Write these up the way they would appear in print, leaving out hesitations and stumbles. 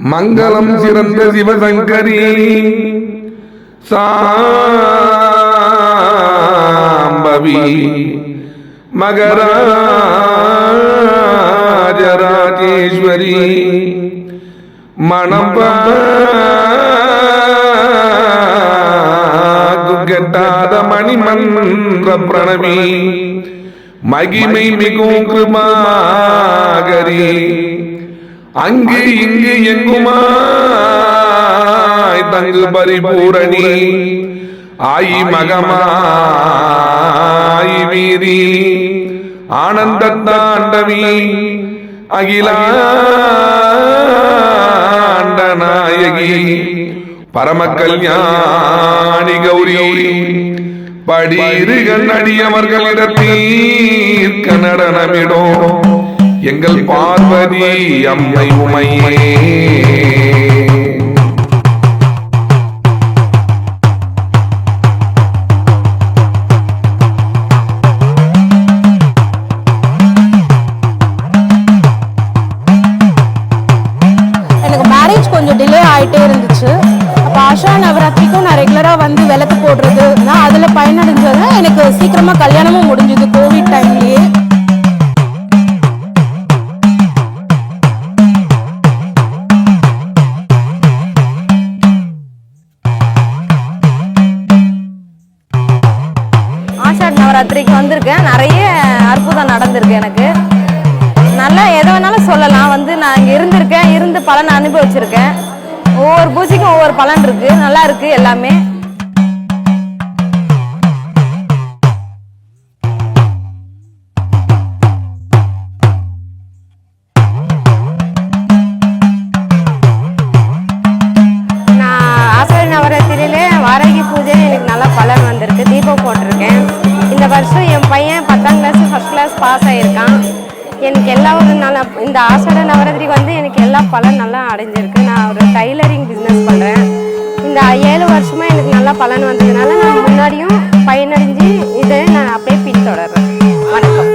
மங்களம் சிறந்த சிவசங்கரி சாம்பவி மகராஜராஜேஸ்வரி கெட்டாத மணிமன்ற பிரணவி மகிமை மிகும் கிருபாகரி அங்கு இங்கு எங்குமாய் தங்கு பரிபூரணி ஆயி மகமாய் வீரி ஆனந்த தாண்டவி அகிலாண்ட நாயகி பரம கல்யாணி கௌரி படியிருகன் அடியவர்களிடத்தீர்க்க நடனமிடும் எங்கள் பார்வதி அம்மை உமையே. எனக்கு மேரேஜ் கொஞ்சம் டிலே ஆகிட்டே இருந்துச்சு. அப்போ ஆஷா நவராத்திரிக்கும் நான் ரெகுலராக வந்து விளக்கு போடுறது நான் அதில் பயனடைஞ்சது. எனக்கு சீக்கிரமாக கல்யாணமும் முடிஞ்சுது கோவிட் டைம்லேயே. ஆஷாட் நவராத்திரிக்கு வந்திருக்கேன். நிறைய அற்புதம் நடந்திருக்கு. எனக்கு நல்லா எதை வேணாலும் சொல்லலாம். வந்து நான் இங்கே இருந்திருக்கேன், இருந்து பலனை அனுபவிச்சிருக்கேன். ஒவ்வொரு பூஜைக்கும் ஒவ்வொரு பலன் இருக்கு. நல்லா இருக்கு எல்லாமே. நான் ஆஷாட் நவராத்திரியிலே வாராகி பூஜை எனக்கு நல்லா பலன் வந்திருக்கு. தீபம் போட்டிருக்கேன். இந்த வருஷம் என் பையன் 10ஆம் கிளாஸ் ஃபர்ஸ்ட் கிளாஸ் பாஸ் ஆகியிருக்கான். எனக்கு எல்லா ஒரு நல்லா இந்த ஆஷாட நவராத்திரிக்கு வந்து எனக்கு எல்லா பலன் நல்லா அடைஞ்சிருக்கு. நான் ஒரு டைலரிங் பிஸ்னஸ் பண்ணுறேன். இந்த 7 வருஷமாக எனக்கு நல்லா பலன் வந்ததுனால நான் முன்னாடியும் பயனடைஞ்சு இதை நான் அப்படியே பின்தொடர்றேன். வணக்கம்.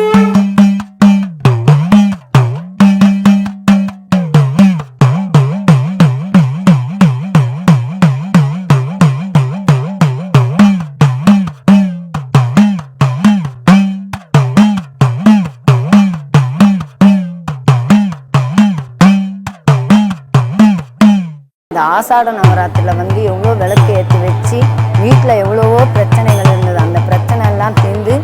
இந்த ஆஷாட நவராத்திரியில் வந்து எவ்வளோ விளக்கு ஏற்றி வச்சு வீட்டில் எவ்வளவோ பிரச்சனைகள் இருந்தது. அந்த பிரச்சனை எல்லாம் தீர்ந்து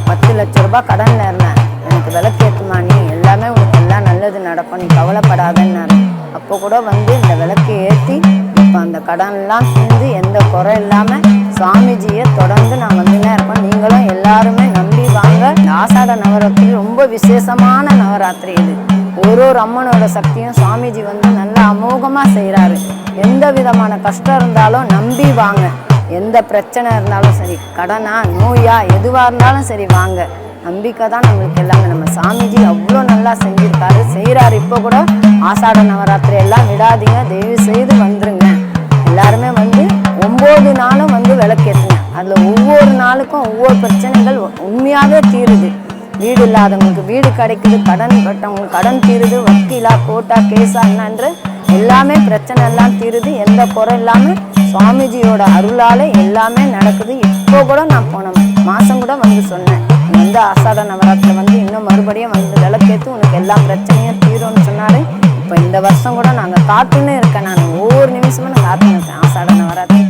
10 லட்ச ரூபாய் கடனில் இருந்தேன். எனக்கு விளக்கு ஏற்றுமா, நீ எல்லாமே உனக்கு எல்லாம் நல்லது நடக்கும், நீ கவலைப்படாதன்னாரு. அப்போ கூட வந்து இந்த விளக்கு ஏற்றி இப்போ அந்த கடன்லாம் தீர்ந்து எந்த குறை இல்லாமல் சுவாமிஜியை தொடர்ந்து நான் வந்துன்னே இருக்கோம். நீங்களும் எல்லாருமே நம்பி வாங்க. இந்த ஆஷாட நவராத்திரி ரொம்ப விசேஷமான நவராத்திரி. இது ஒரு அம்மனோட சக்தியும் சுவாமிஜி வந்து நல்லா அமோகமாக செய்கிறாரு. எந்த விதமான கஷ்டம் இருந்தாலும் நம்பி வாங்க. எந்த பிரச்சனை இருந்தாலும் சரி, கடனா நோயா எதுவாக இருந்தாலும் சரி வாங்க. நம்பிக்கை தான் நம்மளுக்கு எல்லாமே. நம்ம சாமிஜி அவ்வளோ நல்லா செஞ்சுருக்காரு, செய்கிறாரு. இப்போ கூட ஆஷாட நவராத்திரி எல்லாம் விடாதீங்க, தயவு செய்து வந்துருங்க. எல்லாருமே வந்து 9 நாளும் வந்து விளக்கேற்றுங்க. அதில் ஒவ்வொரு நாளுக்கும் ஒவ்வொரு பிரச்சனைகள் உண்மையாகவே தீருது. வீடு இல்லாதவங்களுக்கு வீடு கிடைக்குது, கடன் பட்டவங்களுக்கு கடன் தீருது, வக்கீலா கோட்டா கேஸா என்னன்ற எல்லாமே பிரச்சனை எல்லாம் தீருது. எந்த குறை இல்லாமல் சுவாமிஜியோட அருளால் எல்லாமே நடக்குது. இப்போ கூட நான் போன மாதம் கூட வந்து சொன்னேன், இந்த ஆஷாட நவராத்திரி வந்து இன்னும் மறுபடியும் வந்து விளக்கேற்று உனக்கு எல்லா பிரச்சனையும் தீரும்னு சொன்னாரு. இப்போ இந்த வருஷம் கூட நாங்கள் காத்துன்னு இருக்கேன். நான் ஒவ்வொரு நிமிஷமும் நான் காத்துன்னு இருக்கேன் ஆஷாட நவராத்திரி.